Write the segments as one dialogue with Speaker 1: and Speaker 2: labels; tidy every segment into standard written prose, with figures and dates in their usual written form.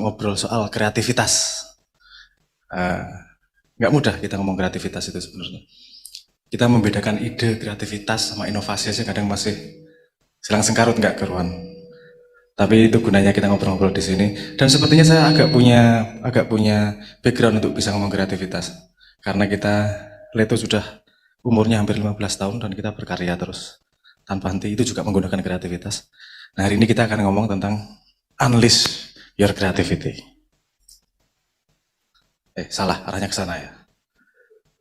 Speaker 1: untuk ngobrol soal kreativitas. Nggak mudah kita ngomong kreativitas itu sebenarnya. Kita membedakan ide kreativitas sama inovasi aja kadang masih silang sengkarut nggak keruan. Tapi itu gunanya kita ngobrol-ngobrol di sini. Dan sepertinya saya agak punya background untuk bisa ngomong kreativitas. Karena Leto sudah umurnya hampir 15 tahun dan kita berkarya terus tanpa henti. Itu juga menggunakan kreativitas. Nah, hari ini kita akan ngomong tentang unleash your creativity. Salah, arahnya ke sana ya.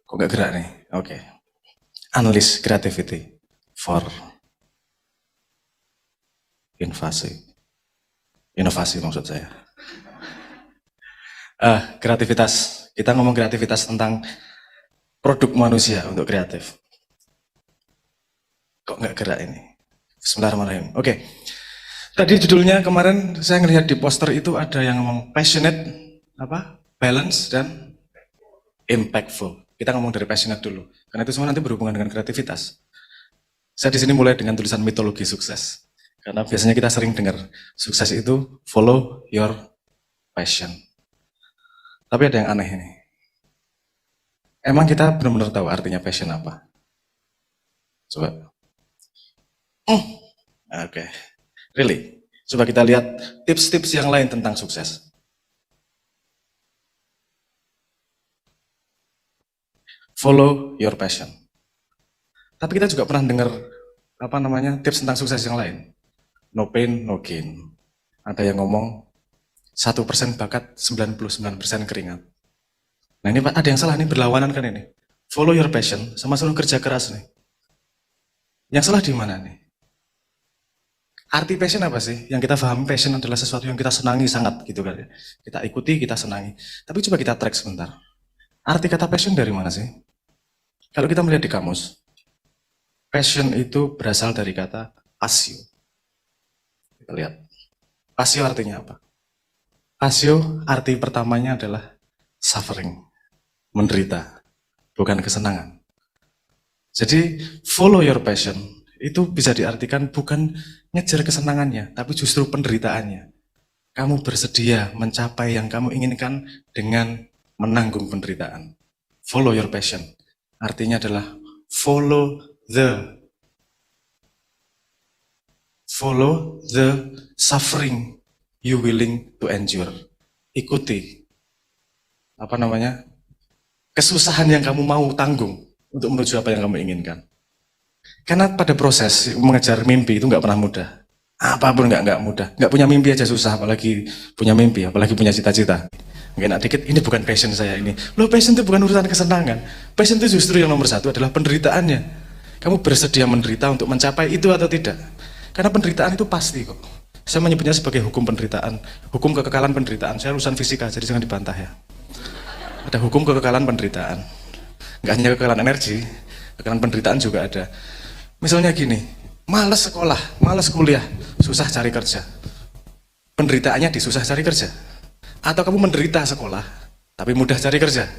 Speaker 1: Kok nggak gerak nih? Oke. Unleash creativity for inovasi maksud saya. Kreativitas. Kita ngomong kreativitas tentang produk manusia untuk kreatif. Kok nggak gerak ini? Bismillahirrahmanirrahim. Oke. Tadi judulnya kemarin saya ngelihat di poster itu ada yang ngomong passionate, balance dan impactful. Kita ngomong dari passionate dulu, karena itu semua nanti berhubungan dengan kreativitas. Saya di sini mulai dengan tulisan mitologi sukses, karena biasanya kita sering dengar sukses itu follow your passion. Tapi ada yang aneh ini. Emang kita benar-benar tahu artinya passion apa? Coba. Oke. Really? Coba kita lihat tips-tips yang lain tentang sukses. Follow your passion. Tapi kita juga pernah dengar tips tentang sukses yang lain. No pain, no gain. Ada yang ngomong 1% bakat, 99% keringat. Nah ini ada yang salah nih, berlawanan kan ini. Follow your passion sama suruh kerja keras nih. Yang salah di mana nih? Arti passion apa sih? Yang kita pahami passion adalah sesuatu yang kita senangi sangat gitu kan ya. Kita ikuti, kita senangi. Tapi coba kita track sebentar. Arti kata passion dari mana sih? Kalau kita melihat di kamus, passion itu berasal dari kata passio. Kita lihat. Passio artinya apa? Passio arti pertamanya adalah suffering, menderita, bukan kesenangan. Jadi follow your passion itu bisa diartikan bukan ngejar kesenangannya, tapi justru penderitaannya. Kamu bersedia mencapai yang kamu inginkan dengan menanggung penderitaan. Follow your passion. Artinya adalah follow the suffering you willing to endure. Ikuti kesusahan yang kamu mau tanggung untuk menuju apa yang kamu inginkan. Karena pada proses mengejar mimpi itu nggak pernah mudah. Apapun nggak mudah. Nggak punya mimpi aja susah, apalagi punya mimpi, apalagi punya cita-cita. Mungkin dikit, ini bukan passion saya ini. Loh, passion itu bukan urusan kesenangan. Passion itu justru yang nomor satu adalah penderitaannya. Kamu bersedia menderita untuk mencapai itu atau tidak? Karena penderitaan itu pasti kok. Saya menyebutnya sebagai hukum penderitaan, hukum kekekalan penderitaan. Saya lulusan fisika, jadi jangan dibantah ya. Ada hukum kekekalan penderitaan. Nggak hanya kekekalan energi, kekekalan penderitaan juga ada. Misalnya gini, malas sekolah, malas kuliah, susah cari kerja. Penderitaannya di susah cari kerja. Atau kamu menderita sekolah, tapi mudah cari kerja.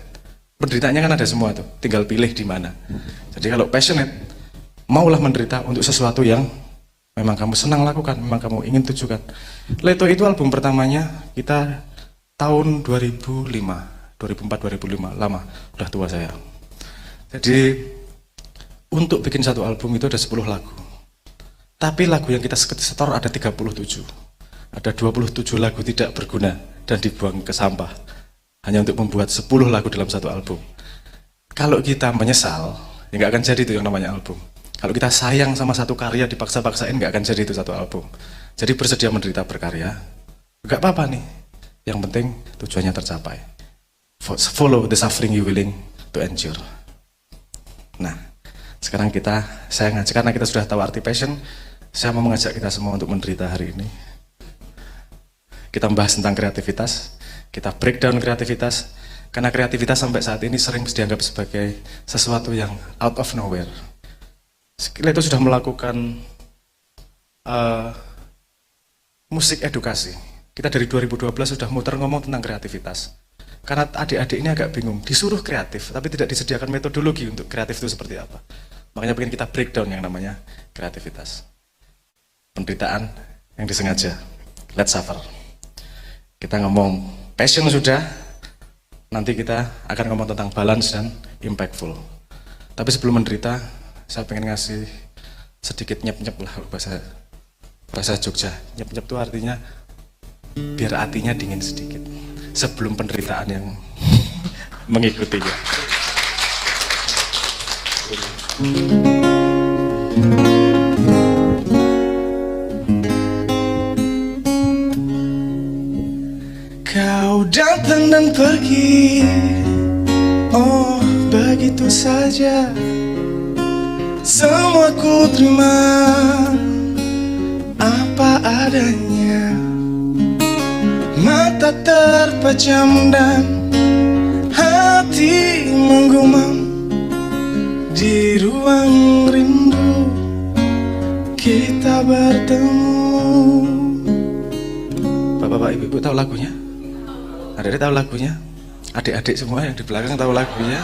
Speaker 1: Penderitaannya kan ada semua tuh, tinggal pilih di mana. Jadi kalau passionate, maulah menderita untuk sesuatu yang memang kamu senang lakukan, memang kamu ingin tujukan. Leto itu album pertamanya kita tahun 2005, 2004-2005, lama, udah tua saya. Jadi untuk bikin satu album itu ada 10 lagu. Tapi lagu yang kita setor ada 37. Ada 27 lagu tidak berguna dan dibuang ke sampah. Hanya untuk membuat 10 lagu dalam satu album. Kalau kita menyesal, ya nggak akan jadi itu yang namanya album. Kalau kita sayang sama satu karya, dipaksa-paksain nggak akan jadi itu satu album. Jadi bersedia menderita berkarya, nggak apa-apa nih. Yang penting tujuannya tercapai. Follow the suffering you willing to endure. Nah, sekarang saya ngajak, karena kita sudah tahu arti passion, saya mau mengajak kita semua untuk menderita hari ini. Kita membahas tentang kreativitas, kita breakdown kreativitas, karena kreativitas sampai saat ini sering dianggap sebagai sesuatu yang out of nowhere. Kita itu sudah melakukan musik edukasi. Kita dari 2012 sudah muter ngomong tentang kreativitas. Karena adik-adik ini agak bingung, disuruh kreatif, tapi tidak disediakan metodologi untuk kreatif itu seperti apa. Makanya pengen kita breakdown yang namanya kreativitas. Penderitaan yang disengaja, let's suffer. Kita ngomong passion sudah, nanti kita akan ngomong tentang balance dan impactful. Tapi sebelum menderita, saya pengen ngasih sedikit nyep-nyep lah bahasa Jogja. Nyep-nyep itu artinya biar hatinya dingin sedikit sebelum penderitaan yang mengikutinya. Kau datang dan pergi, oh begitu saja. Semua ku terima apa adanya. Mata terpejam dan hati menggumam. Di ruang rindu kita bertemu. Bapak-bapak, ibu-ibu tahu lagunya? Adik-adik tahu lagunya? Adik-adik semua yang di belakang tahu lagunya?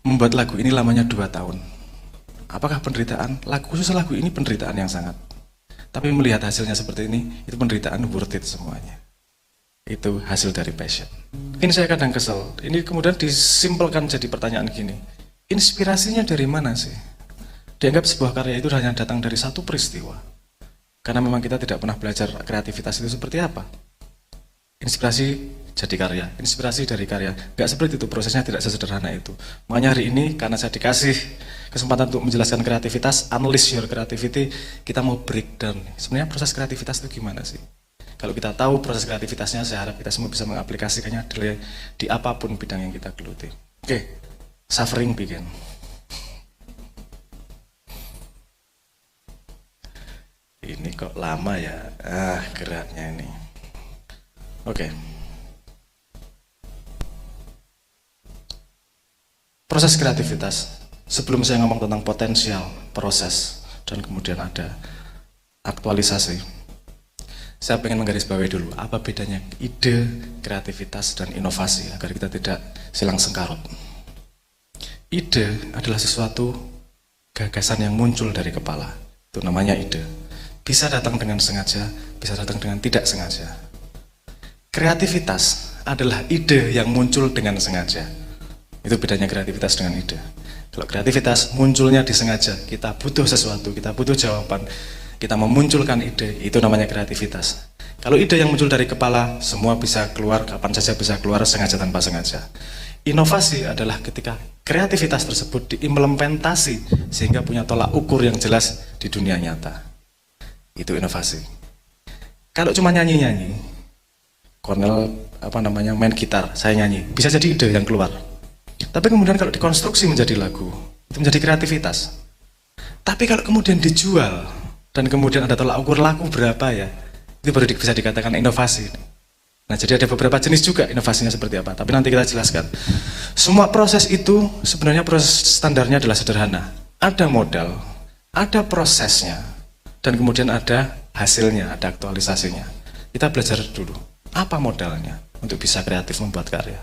Speaker 1: Membuat lagu ini lamanya 2 tahun. Apakah penderitaan? Khusus lagu ini penderitaan yang sangat. Tapi melihat hasilnya seperti ini, itu penderitaan worth it semuanya. Itu hasil dari passion. Ini saya kadang kesel. Ini kemudian disimpelkan jadi pertanyaan gini. Inspirasinya dari mana sih? Dianggap sebuah karya itu hanya datang dari satu peristiwa. Karena memang kita tidak pernah belajar kreativitas itu seperti apa. Inspirasi jadi karya, inspirasi dari karya. Gak seperti itu, prosesnya tidak sesederhana itu. Makanya hari ini karena saya dikasih kesempatan untuk menjelaskan kreativitas, unleash your creativity, kita mau breakdown. Sebenarnya proses kreativitas itu gimana sih? Kalau kita tahu proses kreativitasnya, saya harap kita semua bisa mengaplikasikannya di apapun bidang yang kita geluti. Oke, suffering begin. Ini kok lama ya? Geraknya ini. Oke. Proses kreativitas. Sebelum saya ngomong tentang potensial, proses, dan kemudian ada aktualisasi, saya pengen menggarisbawahi dulu apa bedanya ide, kreativitas, dan inovasi agar kita tidak silang sengkarut. Ide adalah sesuatu gagasan yang muncul dari kepala. Itu namanya ide. Bisa datang dengan sengaja, bisa datang dengan tidak sengaja. Kreativitas adalah ide yang muncul dengan sengaja. Itu bedanya kreativitas dengan ide. Kalau kreativitas munculnya disengaja, kita butuh sesuatu, kita butuh jawaban, kita memunculkan ide, itu namanya kreativitas. Kalau ide yang muncul dari kepala, semua bisa keluar, kapan saja bisa keluar, sengaja tanpa sengaja. Inovasi adalah ketika kreativitas tersebut diimplementasi sehingga punya tolak ukur yang jelas di dunia nyata. Itu inovasi. Kalau cuma nyanyi-nyanyi, Cornel main gitar, saya nyanyi, bisa jadi ide yang keluar. Tapi kemudian kalau dikonstruksi menjadi lagu, itu menjadi kreativitas. Tapi kalau kemudian dijual dan kemudian ada tolak ukur laku berapa ya, itu baru bisa dikatakan inovasi. Nah, jadi ada beberapa jenis juga inovasinya seperti apa, tapi nanti kita jelaskan. Semua proses itu sebenarnya proses standarnya adalah sederhana. Ada modal, ada prosesnya, dan kemudian ada hasilnya, ada aktualisasinya. Kita belajar dulu, apa modalnya untuk bisa kreatif membuat karya.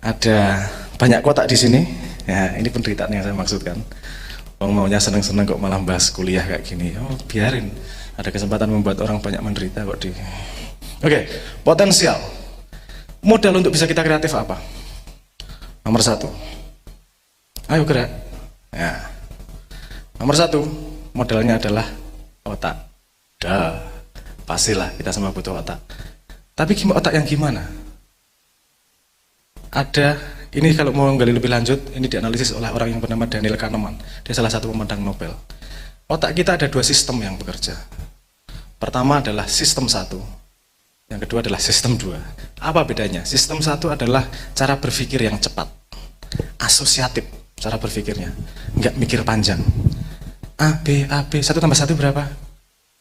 Speaker 1: Ada banyak kotak di sini. Ya, ini penderitaan yang saya maksudkan. Orang maunya seneng-seneng kok malah bahas kuliah kayak gini. Oh, biarin. Ada kesempatan membuat orang banyak menderita kok di. Oke, potensial. Modal untuk bisa kita kreatif apa? Nomor 1. Ayo gerak. Ya. Nomor 1, modalnya adalah otak. Pastilah kita semua butuh otak. Tapi otak yang gimana? Ada, ini kalau mau gali lebih lanjut, ini dianalisis oleh orang yang bernama Daniel Kahneman. Dia salah satu pemenang Nobel. Otak kita ada 2 sistem yang bekerja. Pertama adalah sistem 1, yang kedua adalah sistem 2. Apa bedanya? Sistem 1 adalah cara berpikir yang cepat, asosiatif cara berpikirnya, nggak mikir panjang. A, B, 1 tambah 1 berapa?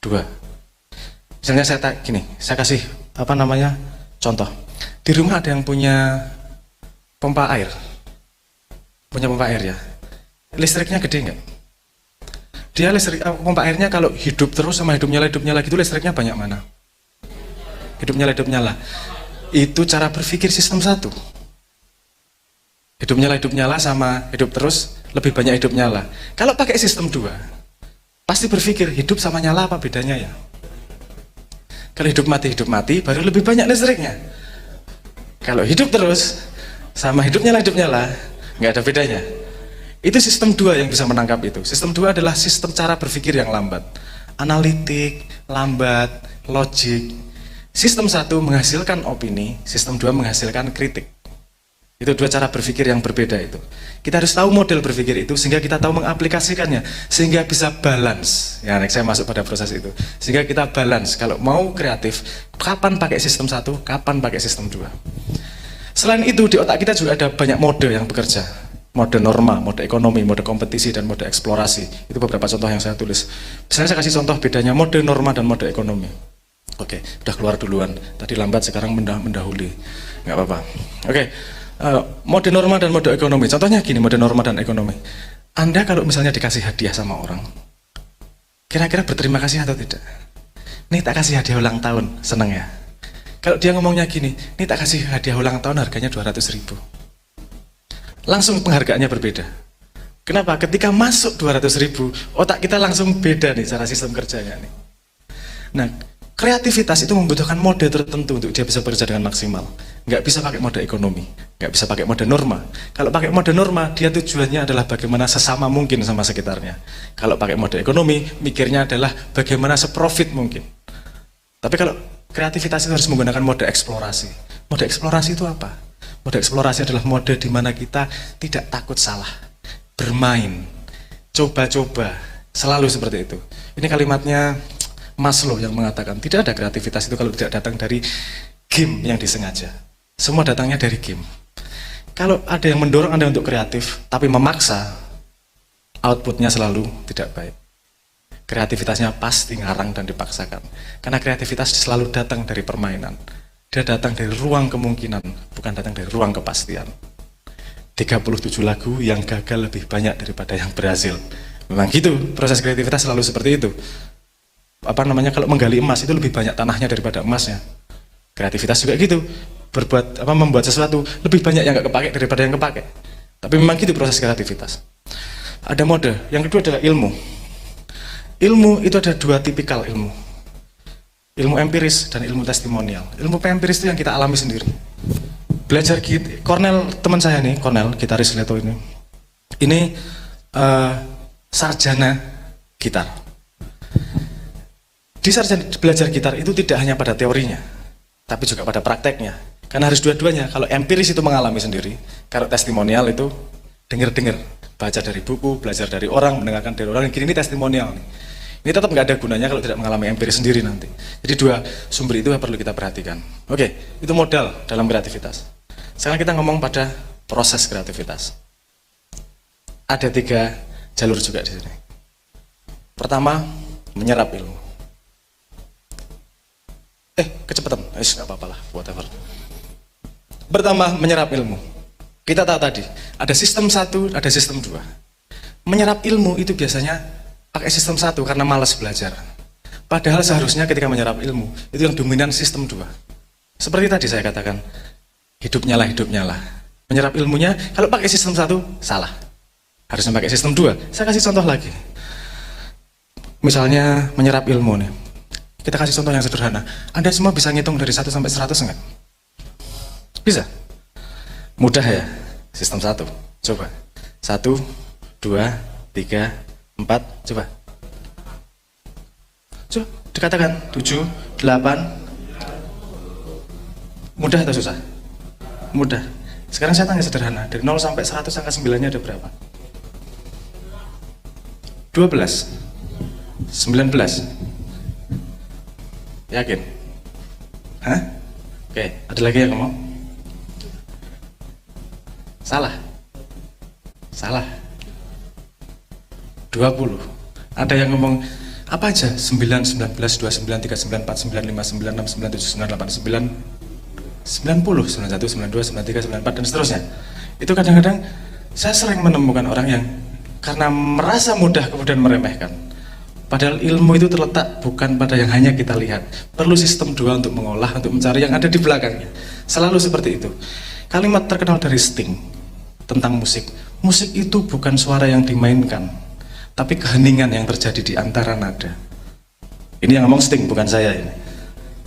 Speaker 1: 2. Misalnya saya kasih contoh. Di rumah ada yang punya pompa air, ya. Listriknya gede nggak? Dia pompa airnya kalau hidup terus sama hidup nyala itu listriknya banyak mana? Hidup nyala. Itu cara berpikir sistem 1. Hidup nyala sama hidup terus lebih banyak hidup nyala. Kalau pakai sistem 2, pasti berpikir hidup sama nyala apa bedanya ya? Kalau hidup mati baru lebih banyak listriknya. Kalau hidup terus sama hidup nyala nggak ada bedanya. Itu sistem 2 yang bisa menangkap itu. Sistem 2 adalah sistem cara berpikir yang lambat, analitik, lambat, logik. Sistem 1 menghasilkan opini, sistem 2 menghasilkan kritik. Itu 2 cara berpikir yang berbeda itu. Kita harus tahu model berpikir itu sehingga kita tahu mengaplikasikannya, sehingga bisa balance. Ya, saya masuk pada proses itu. Sehingga kita balance. Kalau mau kreatif, kapan pakai sistem 1, kapan pakai sistem 2. Selain itu, di otak kita juga ada banyak mode yang bekerja. Mode norma, mode ekonomi, mode kompetisi, dan mode eksplorasi. Itu beberapa contoh yang saya tulis. Misalnya saya kasih contoh bedanya mode norma dan mode ekonomi. Oke, udah keluar duluan. Tadi lambat, sekarang mendahului. Nggak apa-apa. Oke. Mode norma dan mode ekonomi. Contohnya gini, mode norma dan ekonomi. Anda kalau misalnya dikasih hadiah sama orang, kira-kira berterima kasih atau tidak? Nih tak kasih hadiah ulang tahun, seneng ya? Kalau dia ngomongnya gini, nih tak kasih hadiah ulang tahun harganya 200.000. Langsung penghargaannya berbeda. Kenapa? Ketika masuk 200.000, otak kita langsung beda nih cara sistem kerjanya nih. Nah, kreativitas itu membutuhkan mode tertentu untuk dia bisa bekerja dengan maksimal. Nggak bisa pakai mode ekonomi, nggak bisa pakai mode norma. Kalau pakai mode norma, dia tujuannya adalah bagaimana sesama mungkin sama sekitarnya. Kalau pakai mode ekonomi, mikirnya adalah bagaimana seprofit mungkin. Tapi kalau kreativitas itu harus menggunakan mode eksplorasi. Mode eksplorasi itu apa? Mode eksplorasi adalah mode di mana kita tidak takut salah, bermain, coba-coba, selalu seperti itu. Ini kalimatnya Maslow yang mengatakan tidak ada kreativitas itu kalau tidak datang dari game yang disengaja. Semua datangnya dari game. Kalau ada yang mendorong Anda untuk kreatif tapi memaksa, outputnya selalu tidak baik. Kreativitasnya pasti ngarang dan dipaksakan. Karena kreativitas selalu datang dari permainan. Dia datang dari ruang kemungkinan, bukan datang dari ruang kepastian. 37 lagu yang gagal lebih banyak daripada yang berhasil. Memang gitu, proses kreativitas selalu seperti itu. Kalau menggali emas itu lebih banyak tanahnya daripada emasnya. Kreativitas juga gitu, membuat sesuatu lebih banyak yang nggak kepake daripada yang kepake. Tapi memang gitu proses kreativitas. Ada mode, yang kedua adalah ilmu. Ilmu itu ada 2 tipikal ilmu. Ilmu empiris dan ilmu testimonial. Ilmu empiris itu yang kita alami sendiri. Belajar Cornell, teman saya nih, Cornell, gitaris Leto ini. Ini sarjana gitar. Di sarjana belajar gitar itu tidak hanya pada teorinya, tapi juga pada prakteknya. Karena harus dua-duanya. Kalau empiris itu mengalami sendiri, kalau testimonial itu dengar-dengar, baca dari buku, belajar dari orang, mendengarkan dari orang. Ini testimonial nih. Ini tetap nggak ada gunanya kalau tidak mengalami empiris sendiri nanti. Jadi 2 sumber itu yang perlu kita perhatikan. Oke, itu modal dalam kreativitas. Sekarang kita ngomong pada proses kreativitas. Ada 3 jalur juga di sini. Pertama, menyerap ilmu. Kecepatan, nggak apa-apa lah, whatever. Pertama, menyerap ilmu. Kita tahu tadi, ada sistem 1, ada sistem 2. Menyerap ilmu itu biasanya pakai sistem 1 karena malas belajar. Padahal seharusnya ketika menyerap ilmu, itu yang dominan sistem 2. Seperti tadi saya katakan, hidup nyala. Menyerap ilmunya, kalau pakai sistem 1, salah. Harusnya pakai sistem 2. Saya kasih contoh lagi. Misalnya menyerap ilmu nih. Kita kasih contoh yang sederhana. Anda semua bisa ngitung dari 1 sampai 100 enggak? Bisa? Mudah ya? Sistem 1. Coba. 1, 2, 3, 4. Coba. Coba dikatakan 7, 8. Mudah atau susah? Mudah. Sekarang saya tanya sederhana. Dari 0 sampai 100 angka 9-nya ada berapa? 12. 19. Yakin? Hah? Oke, ada lagi yang ngomong? Salah. 20. Ada yang ngomong apa aja? 9, 19, 29, 39, 40, 95, 96, 97, 98, 90, 91, 92, 93, 94, dan seterusnya. Itu kadang-kadang saya sering menemukan orang yang karena merasa mudah kemudian meremehkan. Padahal ilmu itu terletak bukan pada yang hanya kita lihat. Perlu sistem 2 untuk mengolah, untuk mencari yang ada di belakangnya. Selalu seperti itu. Kalimat terkenal dari Sting tentang musik. Musik itu bukan suara yang dimainkan, tapi keheningan yang terjadi di antara nada. Ini yang ngomong Sting, bukan saya ini.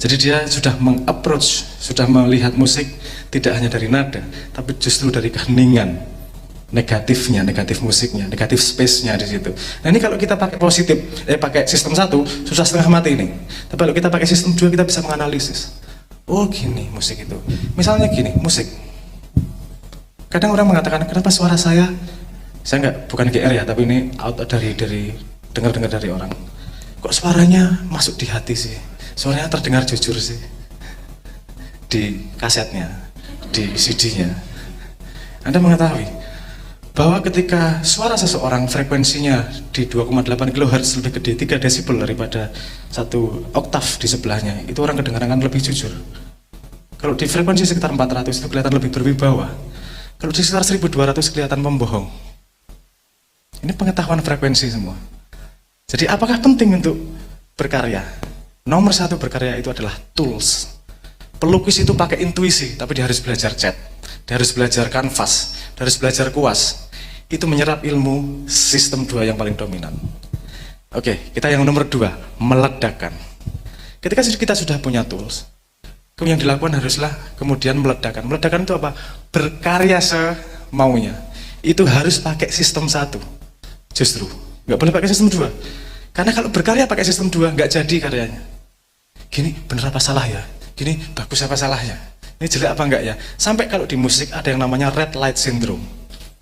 Speaker 1: Jadi dia sudah meng-approach, sudah melihat musik tidak hanya dari nada, tapi justru dari keheningan negatifnya, negatif musiknya, negatif space-nya di situ. Nah ini kalau kita pakai positif, pakai sistem 1, susah setengah mati ini. Tapi kalau kita pakai sistem 2, kita bisa menganalisis. Oh gini musik itu. Misalnya gini, musik. Kadang orang mengatakan, kenapa suara saya bukan GR ya, tapi ini out dari dengar-dengar dari orang. Kok suaranya masuk di hati sih? Suaranya terdengar jujur sih. Di kasetnya, di CD-nya. Anda mengetahui bahwa ketika suara seseorang frekuensinya di 2,8 kHz lebih gede 3 desibel daripada 1 oktav di sebelahnya, itu orang kedengaran lebih jujur. Kalau di frekuensi sekitar 400 itu kelihatan lebih berwibawa. Kalau di sekitar 1200 kelihatan membohong. Ini pengetahuan frekuensi semua. Jadi apakah penting untuk berkarya? Nomor 1 berkarya itu adalah tools. Pelukis itu pakai intuisi, tapi dia harus belajar cat, dia harus belajar kanvas, dia harus belajar kuas. Itu menyerap ilmu sistem 2 yang paling dominan. Oke, kita yang nomor 2, meledakkan. Ketika kita sudah punya tools, yang dilakukan haruslah kemudian meledakkan. Meledakkan itu apa? Berkarya semaunya. Itu harus pakai sistem 1. Justru, nggak boleh pakai sistem 2. Karena kalau berkarya pakai sistem 2, nggak jadi karyanya. Gini, bener apa salah ya? Gini, bagus apa salahnya? Ini jelek apa enggak ya? Sampai kalau di musik ada yang namanya red light syndrome.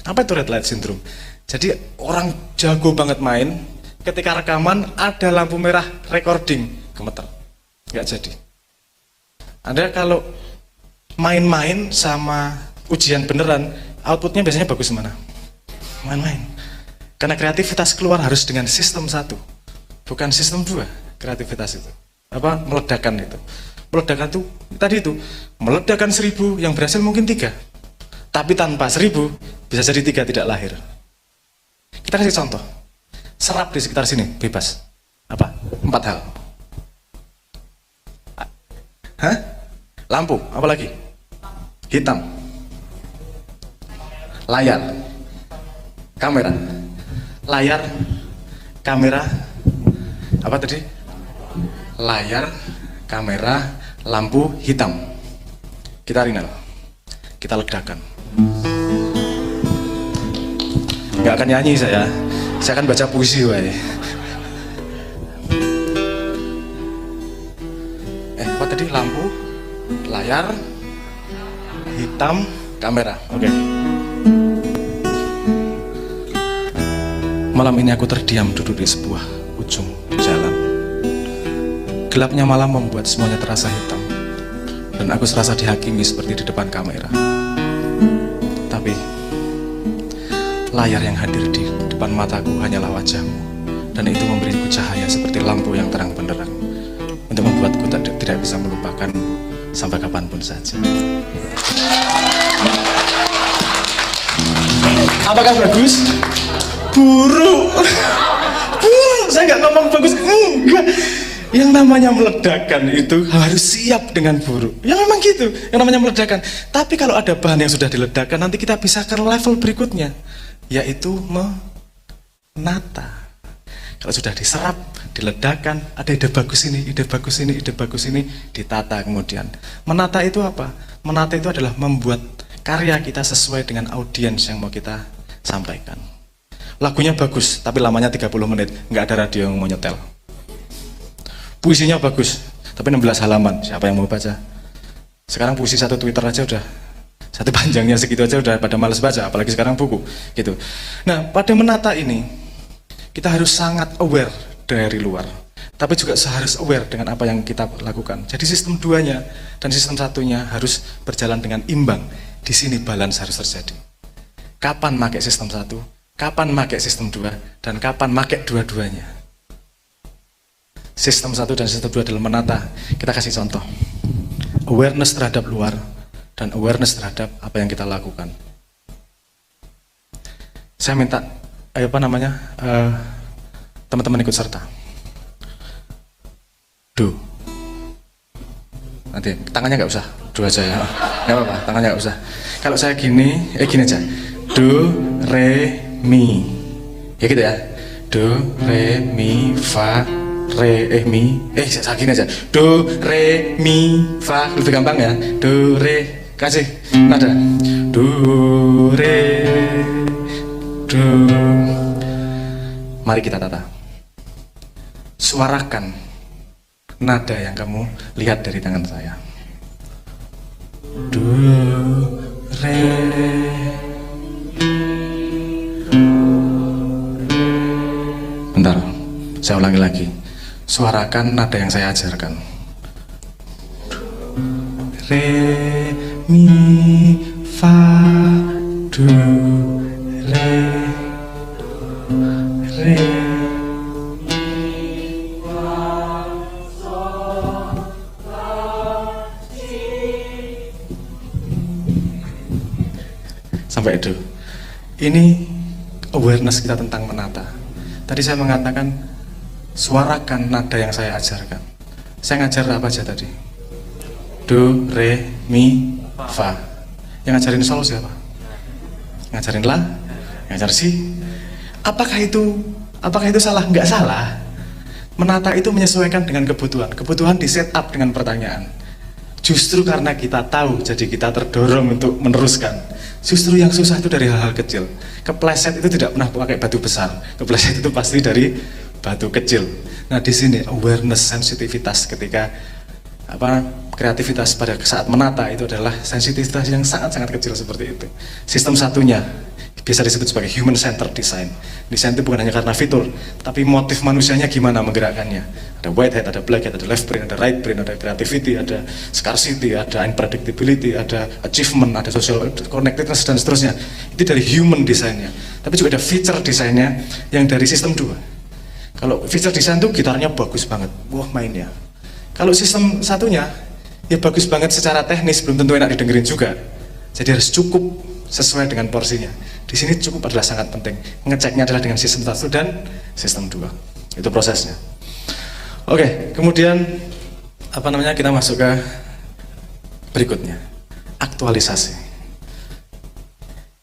Speaker 1: Apa itu red light syndrome? Jadi orang jago banget main, ketika rekaman ada lampu merah recording, gemeter. Nggak jadi. Anda kalau main-main sama ujian beneran, outputnya biasanya bagus mana? Main-main. Karena kreativitas keluar harus dengan sistem 1, bukan sistem 2, kreativitas itu. Meledakan itu. Meledakan itu, tadi itu, meledakan 1000, yang berhasil mungkin 3. Tapi tanpa 1000, bisa jadi 3 tidak lahir. Kita kasih contoh. Serap di sekitar sini, bebas. 4 hal. Hah? Lampu, apa lagi? Hitam. Layar. Kamera. Layar, kamera, apa tadi? Layar, kamera, lampu, hitam. Kita ringan, kita ledakan. Nggak akan nyanyi saya akan baca puisi wae. Apa tadi? Lampu, layar, hitam, kamera. Oke. Malam ini aku terdiam duduk di sebuah ujung jalan. Gelapnya malam membuat semuanya terasa hitam, dan aku serasa dihakimi seperti di depan kamera. Tapi layar yang hadir di depan mataku hanyalah wajahmu, dan itu memberiku cahaya seperti lampu yang terang benderang untuk membuatku tidak bisa melupakan sampai kapanpun saja. Apakah bagus? Buruk. Saya nggak ngomong bagus, enggak. Yang namanya meledakkan itu harus siap dengan buruk. Ya memang gitu, yang namanya meledakkan. Tapi kalau ada bahan yang sudah diledakkan, nanti kita bisa ke level berikutnya, yaitu menata. Kalau sudah diserap, diledakkan, ada ide bagus ini, ide bagus ini, ide bagus ini, ditata kemudian. Menata itu apa? Menata itu adalah membuat karya kita sesuai dengan audiens yang mau kita sampaikan. Lagunya bagus, tapi lamanya 30 menit, nggak ada radio yang mau nyetel. Puisinya bagus, tapi 16 halaman, siapa yang mau baca? Sekarang puisi 1 Twitter aja udah, 1 panjangnya segitu aja udah pada males baca, apalagi sekarang buku, gitu. Nah, pada menata ini, kita harus sangat aware dari luar, tapi juga harus aware dengan apa yang kita lakukan. Jadi sistem 2-nya dan sistem 1-nya harus berjalan dengan imbang. Di sini balance harus terjadi. Kapan pakai sistem 1? Kapan pakai sistem 2, dan kapan pakai dua-duanya. Sistem 1 dan sistem 2 dalam menata, kita kasih contoh. Awareness terhadap luar, dan awareness terhadap apa yang kita lakukan. Saya minta, teman-teman ikut serta. Do. Nanti, tangannya nggak usah, do aja ya. Nggak apa-apa, tangannya nggak usah. Kalau saya gini aja. Do, re, mi, ya gitu ya. Do, re, mi, fa, re, mi. Gini aja. Do, re, mi, fa. Lebih gampang ya. Do, re. Kasih nada. Do, re, do. Mari kita tata. Suarakan nada yang kamu lihat dari tangan saya. Do, re. Bentar, saya ulangi lagi. Suarakan nada yang saya ajarkan. Re, mi, fa, do, re, re. Sampai do. Ini awareness kita tentang menata. Tadi saya mengatakan suarakan nada yang saya ajarkan. Saya ngajar apa aja tadi? Do, re, mi, fa. Yang ngajarin sol siapa? Ngajarin la? Ngajar si? Apakah itu salah? Enggak salah. Menata itu menyesuaikan dengan kebutuhan. Kebutuhan di set up dengan pertanyaan. Justru karena kita tahu, jadi kita terdorong untuk meneruskan. Justru yang susah itu dari hal-hal kecil. Kepleset itu tidak pernah pakai batu besar. Kepleset itu pasti dari batu kecil. Nah di sini awareness, sensitivitas ketika kreativitas pada saat menata itu adalah sensitivitas yang sangat-sangat kecil seperti itu. Sistem satunya bisa disebut sebagai human centered design. Desain itu bukan hanya karena fitur, tapi motif manusianya gimana menggerakkannya. Ada white hat, ada black hat, ada left brain, ada right brain, ada creativity, ada scarcity, ada unpredictability, ada achievement, ada social connectedness dan seterusnya. Itu dari human desainnya. Tapi juga ada feature desainnya yang dari sistem 2. Kalau feature desain itu gitarnya bagus banget, wah mainnya. Kalau sistem satunya ya bagus banget secara teknis, belum tentu enak didengerin juga. Jadi harus cukup sesuai dengan porsinya. Di sini cukup adalah sangat penting. Ngeceknya adalah dengan sistem 1 dan sistem 2. Itu prosesnya. Oke, kemudian kita masuk ke berikutnya. Aktualisasi.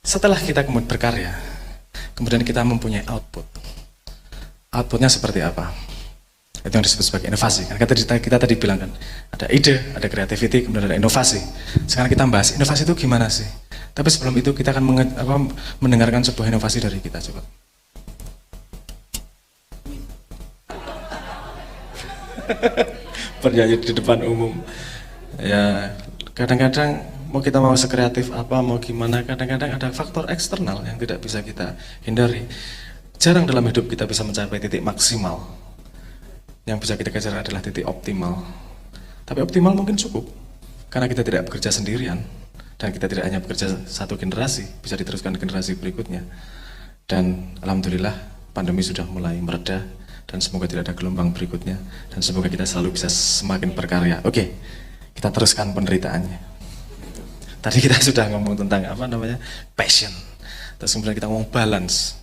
Speaker 1: Setelah kita kemudian berkarya, kemudian kita mempunyai output. Outputnya seperti apa? Itu yang disebut sebagai inovasi. Kan kita tadi bilang kan, ada ide, ada creativity, kemudian ada inovasi. Sekarang kita bahas inovasi itu gimana sih? Tapi sebelum itu kita akan mendengarkan sebuah inovasi dari kita, coba. Bernyanyi di depan umum. Ya, kadang-kadang kita mau sekreatif apa, mau gimana, kadang-kadang ada faktor eksternal yang tidak bisa kita hindari. Jarang dalam hidup kita bisa mencapai titik maksimal. Yang bisa kita kejar adalah titik optimal. Tapi optimal mungkin cukup, karena kita tidak bekerja sendirian. Dan kita tidak hanya bekerja satu generasi, bisa diteruskan generasi berikutnya. Dan alhamdulillah pandemi sudah mulai mereda, dan semoga tidak ada gelombang berikutnya, dan semoga kita selalu bisa semakin berkarya. Oke, kita teruskan penderitaannya. Tadi kita sudah ngomong tentang passion. Terus kemudian kita ngomong balance,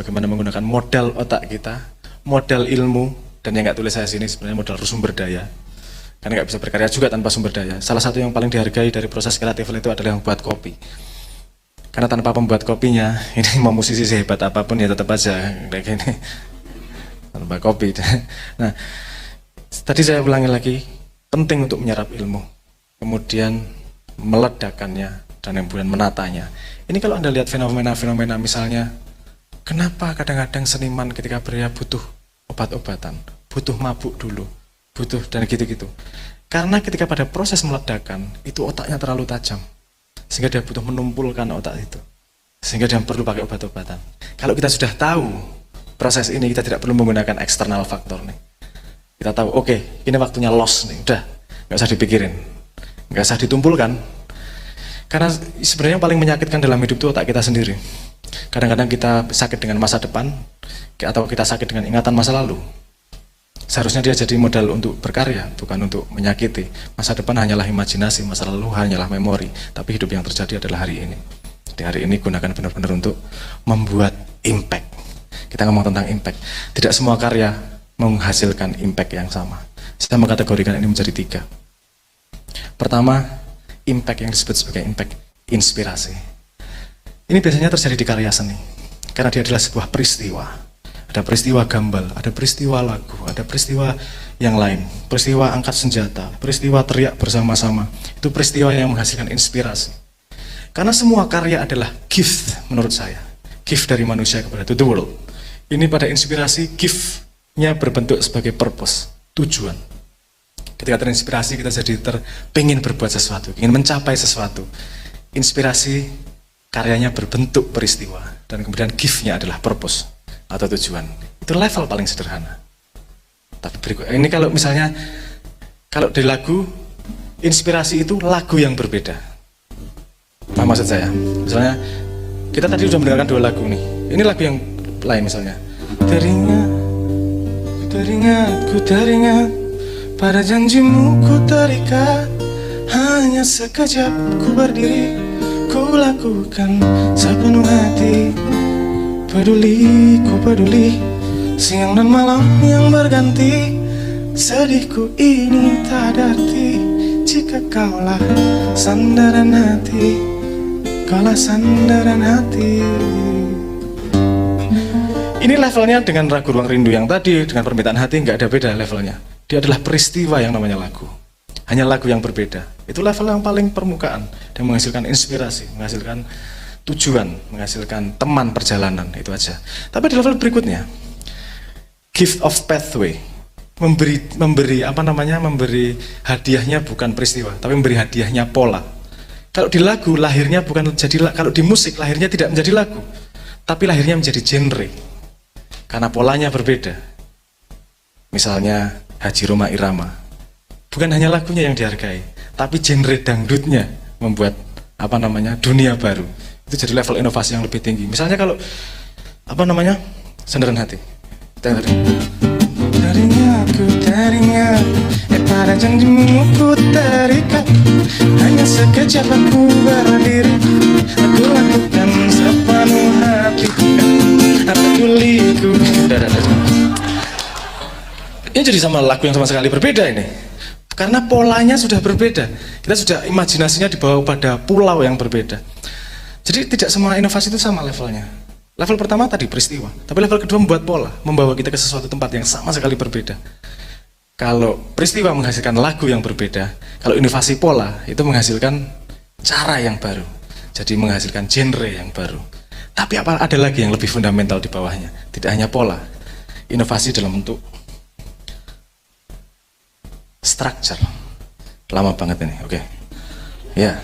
Speaker 1: bagaimana menggunakan modal otak kita, modal ilmu, dan yang nggak tulis saya sini sebenarnya modal sumber daya. Karena nggak bisa berkarya juga tanpa sumber daya. Salah satu yang paling dihargai dari proses kreatif itu adalah yang buat kopi. Karena tanpa pembuat kopinya, ini mau musisi sehebat apapun ya tetap aja kayak gini. Tanpa kopi. Nah, tadi saya ulangi lagi, penting untuk menyerap ilmu, kemudian meledakannya, dan kemudian menatanya. Ini kalau Anda lihat fenomena-fenomena misalnya, kenapa kadang-kadang seniman ketika berkarya butuh obat-obatan, butuh mabuk dulu, butuh dan gitu-gitu. Karena ketika pada proses meledakan, itu otaknya terlalu tajam, sehingga dia butuh menumpulkan otak itu, sehingga dia perlu pakai obat-obatan. Kalau kita sudah tahu proses ini, kita tidak perlu menggunakan eksternal faktor nih. Kita tahu, oke, ini waktunya loss nih, udah, nggak usah dipikirin, nggak usah ditumpulkan. Karena sebenarnya yang paling menyakitkan dalam hidup itu otak kita sendiri. Kadang-kadang kita sakit dengan masa depan, atau kita sakit dengan ingatan masa lalu. Seharusnya dia jadi modal untuk berkarya, bukan untuk menyakiti. Masa depan hanyalah imajinasi, masa lalu hanyalah memori. Tapi hidup yang terjadi adalah hari ini. Di hari ini gunakan benar-benar untuk membuat impact. Kita ngomong tentang impact. Tidak semua karya menghasilkan impact yang sama. Saya mengkategorikan ini menjadi 3. Pertama, impact yang disebut sebagai impact inspirasi. Ini biasanya terjadi di karya seni, karena dia adalah sebuah peristiwa. ada peristiwa gambal, ada peristiwa lagu, ada peristiwa yang lain, peristiwa angkat senjata, peristiwa teriak bersama-sama. Itu peristiwa yang menghasilkan inspirasi. Karena semua karya adalah gift menurut saya. Gift dari manusia kepada the world. Ini pada inspirasi, gift-nya berbentuk sebagai purpose, tujuan. Ketika terinspirasi, kita jadi pengen berbuat sesuatu, ingin mencapai sesuatu. Inspirasi, karyanya berbentuk peristiwa. Dan kemudian gift-nya adalah purpose atau tujuan. Itu level paling sederhana. Tapi berikut, ini kalau misalnya, kalau di lagu, inspirasi itu lagu yang berbeda. Apa maksud saya? Misalnya, kita tadi sudah mendengarkan 2 lagu nih. Ini lagu yang lain misalnya. Ku teringat, pada janjimu ku terikat. Hanya sekejap ku berdiri, ku lakukan sepenuh hati. Peduli, ku peduli, siang dan malam yang berganti. Sedihku ini tak ada arti, jika kaulah sandaran hati, kaulah sandaran hati. Ini levelnya dengan Ragu Ruang Rindu yang tadi, dengan Permintaan Hati nggak ada beda levelnya. Dia adalah peristiwa yang namanya lagu. Hanya lagu yang berbeda. Itu level yang paling permukaan dan menghasilkan inspirasi, menghasilkan tujuan, menghasilkan teman perjalanan, itu aja. Tapi di level berikutnya, gift of pathway, memberi hadiahnya bukan peristiwa, tapi memberi hadiahnya pola. Kalau di lagu lahirnya bukan jadi, kalau di musik lahirnya tidak menjadi lagu, tapi lahirnya menjadi genre, karena polanya berbeda. Misalnya Haji Roma Irama, bukan hanya lagunya yang dihargai, tapi genre dangdutnya membuat dunia baru. Itu jadi level inovasi yang lebih tinggi. Misalnya kalau Sandaran Hati, teringat, pada janjimu ku terikat. Hanya sekejap aku berdiri, aku lakukan sepenuh hati. Peduliku. Ini jadi sama lagu yang sama sekali berbeda ini. Karena polanya sudah berbeda. Kita sudah imajinasinya dibawa pada pulau yang berbeda. Jadi tidak semua inovasi itu sama levelnya. Level pertama tadi peristiwa, tapi level kedua membuat pola, membawa kita ke sesuatu tempat yang sama sekali berbeda. Kalau peristiwa menghasilkan lagu yang berbeda, kalau inovasi pola itu menghasilkan cara yang baru. Jadi menghasilkan genre yang baru. Tapi ada lagi yang lebih fundamental di bawahnya. Tidak hanya pola, inovasi dalam bentuk structure. Lama banget ini, oke. Ya,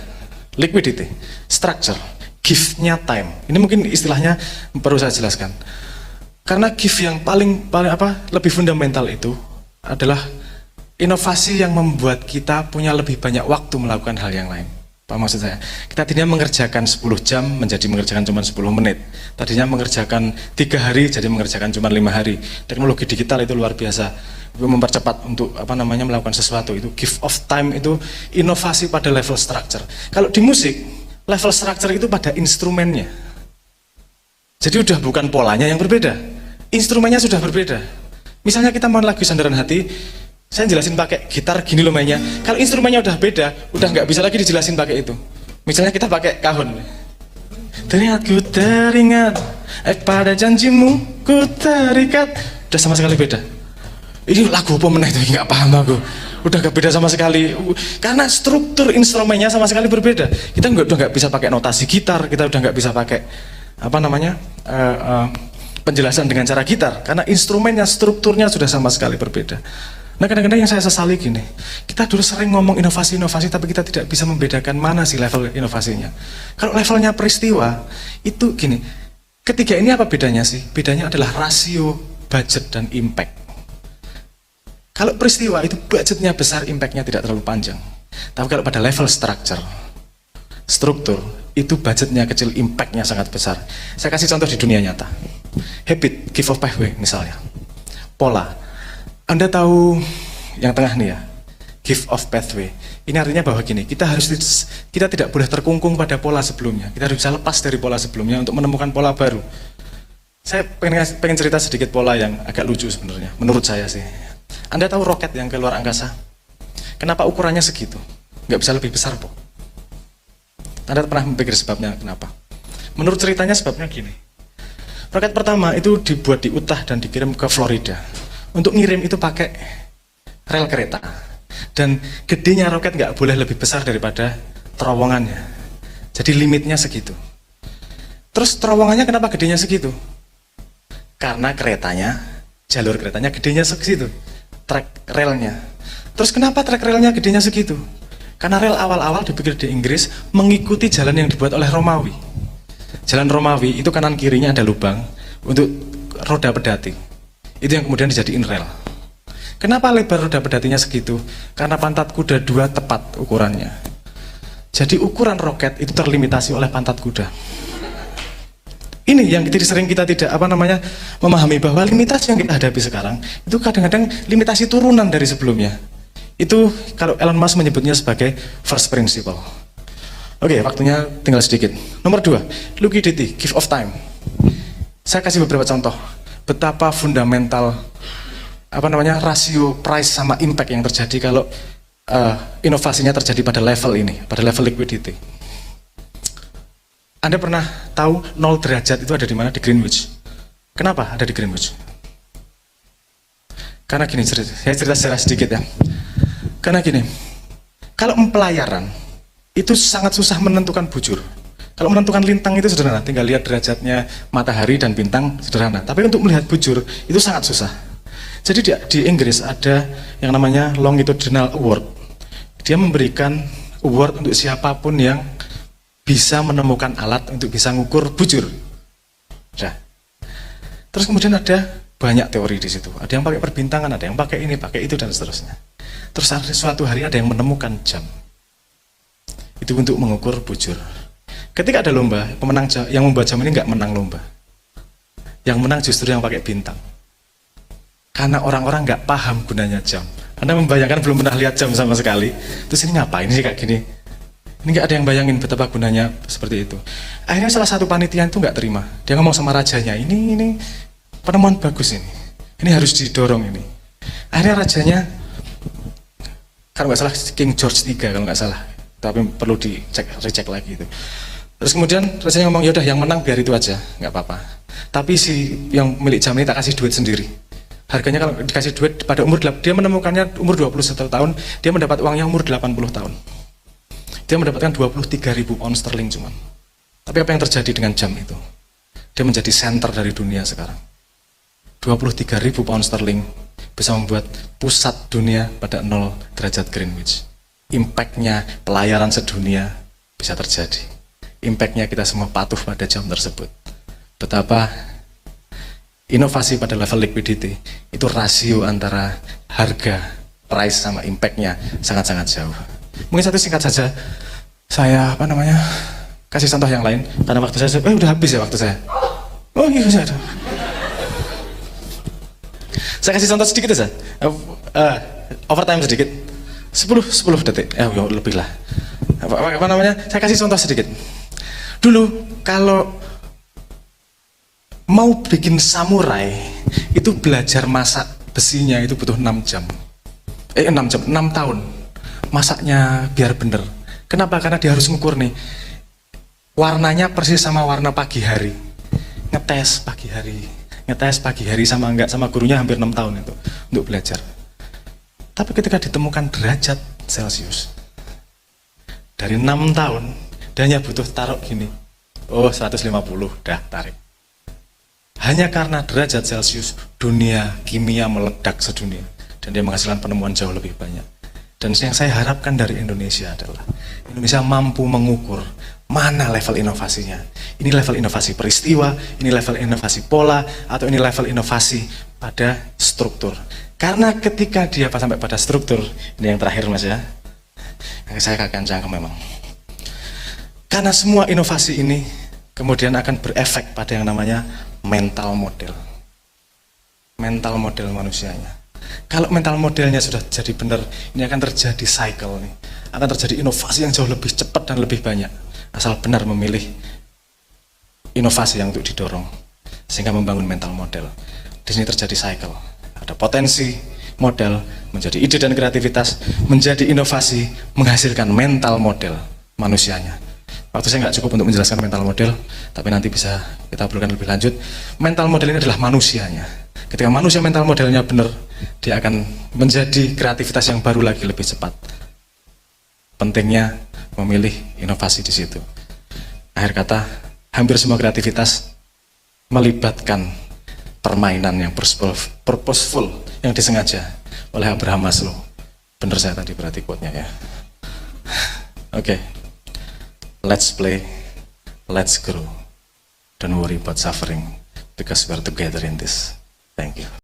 Speaker 1: liquidity, structure, gift-nya time. Ini mungkin istilahnya perlu saya jelaskan. Karena gift yang paling lebih fundamental itu adalah inovasi yang membuat kita punya lebih banyak waktu melakukan hal yang lain. Apa maksud saya? Kita tadinya mengerjakan 10 jam menjadi mengerjakan cuma 10 menit. Tadinya mengerjakan 3 hari jadi mengerjakan cuma 5 hari. Teknologi digital itu luar biasa. Itu mempercepat untuk melakukan sesuatu. Itu gift of time, itu inovasi pada level structure. Kalau di musik, level structure itu pada instrumennya. Jadi udah bukan polanya yang berbeda. Instrumennya sudah berbeda. Misalnya kita main lagu Sandaran Hati, saya jelasin pakai gitar gini loh mainnya. Kalau instrumennya udah beda, udah nggak bisa lagi dijelasin pakai itu. Misalnya kita pakai kahun. Teringat, pada janjimu ku terikat. Udah sama sekali beda. Ini lagu apa meneh itu, nggak paham aku. Udah nggak beda sama sekali. Karena struktur instrumennya sama sekali berbeda. Kita udah nggak bisa pakai notasi gitar, kita udah nggak bisa pakai penjelasan dengan cara gitar. Karena instrumennya, strukturnya sudah sama sekali berbeda. Nah kadang-kadang yang saya sesali gini, kita dulu sering ngomong inovasi-inovasi tapi kita tidak bisa membedakan mana sih level inovasinya. Kalau levelnya peristiwa, itu gini, ketiga ini apa bedanya sih? Bedanya adalah rasio, budget, dan impact. Kalau peristiwa itu budgetnya besar, impactnya tidak terlalu panjang. Tapi kalau pada level struktur, itu budgetnya kecil, impactnya sangat besar. Saya kasih contoh di dunia nyata. Habit, gift of pathway misalnya. Pola. Anda tahu yang tengah nih ya, gift of pathway. Ini artinya bahwa gini, kita tidak boleh terkungkung pada pola sebelumnya. Kita harus bisa lepas dari pola sebelumnya untuk menemukan pola baru. Saya pengen cerita sedikit pola yang agak lucu sebenarnya, menurut saya sih. Anda tahu roket yang ke luar angkasa? Kenapa ukurannya segitu? Nggak bisa lebih besar, Pak? Anda pernah memikir sebabnya kenapa? Menurut ceritanya sebabnya gini. Roket pertama itu dibuat di Utah dan dikirim ke Florida. Untuk ngirim itu pakai rel kereta. Dan gedenya roket nggak boleh lebih besar daripada terowongannya. Jadi limitnya segitu. Terus terowongannya kenapa gedenya segitu? Karena keretanya, jalur keretanya gedenya segitu. Trek relnya. Terus kenapa trek relnya gedenya segitu? Karena rel awal-awal dibikin di Inggris mengikuti jalan yang dibuat oleh Romawi. Jalan Romawi itu kanan kirinya ada lubang untuk roda pedati. Itu yang kemudian dijadiin rel. Kenapa lebar roda pedatinya segitu? Karena pantat kuda 2 tepat ukurannya. Jadi ukuran roket itu terlimitasi oleh pantat kuda. Ini yang sering kita tidak memahami bahwa limitasi yang kita hadapi sekarang itu kadang-kadang limitasi turunan dari sebelumnya. Itu kalau Elon Musk menyebutnya sebagai first principle. Oke, waktunya tinggal sedikit. Nomor 2, liquidity, gift of time. Saya kasih beberapa contoh betapa fundamental rasio price sama impact yang terjadi kalau inovasinya terjadi pada level ini, pada level liquidity. Anda pernah tahu 0 derajat itu ada di mana? Di Greenwich. Kenapa ada di Greenwich? Karena gini, saya cerita secara sedikit ya. Karena gini, kalau pelayaran itu sangat susah menentukan bujur. Kalau menentukan lintang itu sederhana, tinggal lihat derajatnya matahari dan bintang, sederhana. Tapi untuk melihat bujur itu sangat susah. Jadi di Inggris ada yang namanya Longitudinal Award. Dia memberikan award untuk siapapun yang bisa menemukan alat untuk bisa ngukur bujur. Nah, terus kemudian ada banyak teori di situ. Ada yang pakai perbintangan, ada yang pakai ini, pakai itu, dan seterusnya. Terus suatu hari ada yang menemukan jam. Itu untuk mengukur bujur. Ketika ada lomba, pemenang yang membuat jam ini nggak menang lomba. Yang menang justru yang pakai bintang. Karena orang-orang nggak paham gunanya jam. Anda membayangkan belum pernah lihat jam sama sekali. Terus ini ngapain sih kayak gini? Ini nggak ada yang bayangin betapa gunanya seperti itu. Akhirnya salah satu panitia itu nggak terima. Dia ngomong sama rajanya, ini penemuan bagus ini. Ini harus didorong ini. Akhirnya rajanya, kalau nggak salah King George III kalau nggak salah, tapi perlu dicek lagi itu. Terus kemudian rajanya ngomong, yaudah yang menang biar itu aja, nggak apa-apa. Tapi si yang milik jam ini tak kasih duit sendiri. Harganya kalau dikasih duit pada dia menemukannya umur 21 tahun, dia mendapat uangnya umur 80 tahun. Dia mendapatkan 23.000 pound sterling cuman. Tapi apa yang terjadi dengan jam itu? Dia menjadi center dari dunia sekarang. 23.000 pound sterling bisa membuat pusat dunia pada 0 derajat Greenwich. Impact-nya pelayaran sedunia bisa terjadi. Impact-nya kita semua patuh pada jam tersebut. Betapa inovasi pada level liquidity itu rasio antara harga, price sama impact-nya sangat-sangat jauh. Mungkin satu singkat saja, saya kasih contoh yang lain karena waktu saya udah habis ya waktu saya. Oh iya saya. Saya kasih contoh sedikit aja, overtime sedikit, 10 detik, lebih lah. Saya kasih contoh sedikit. Dulu kalau mau bikin samurai itu belajar masak besinya itu butuh 6 jam, 6 tahun masaknya biar bener. Kenapa? Karena dia harus ngukur nih warnanya persis sama warna pagi hari, ngetes pagi hari sama enggak, sama gurunya hampir 6 tahun itu untuk belajar. Tapi ketika ditemukan derajat Celcius dari 6 tahun, dia hanya butuh taruh gini, 150, dah tarik. Hanya karena derajat Celcius dunia kimia meledak sedunia dan dia menghasilkan penemuan jauh lebih banyak. Dan yang saya harapkan dari Indonesia adalah Indonesia mampu mengukur mana level inovasinya. Ini level inovasi peristiwa, ini level inovasi pola, atau ini level inovasi pada struktur. Karena ketika dia sampai pada struktur, ini yang terakhir mas ya, saya akan cangkem memang. Karena semua inovasi ini kemudian akan berefek pada yang namanya mental model. Mental model manusianya. Kalau mental modelnya sudah jadi benar, ini akan terjadi cycle nih. Akan terjadi inovasi yang jauh lebih cepat dan lebih banyak. Asal benar memilih inovasi yang untuk didorong. Sehingga membangun mental model. Di sini terjadi cycle. Ada potensi model, menjadi ide dan kreativitas, menjadi inovasi, menghasilkan mental model manusianya. Waktu saya nggak cukup untuk menjelaskan mental model, tapi nanti bisa kita obrolkan lebih lanjut. Mental model ini adalah manusianya. Ketika manusia mental modelnya benar, dia akan menjadi kreativitas yang baru lagi lebih cepat. Pentingnya memilih inovasi di situ. Akhir kata, hampir semua kreativitas melibatkan permainan yang purposeful, yang disengaja oleh Abraham Maslow. Benar saya tadi berarti quote-nya ya. Oke. Let's play, let's grow. Don't worry about suffering, because we're together in this. Thank you.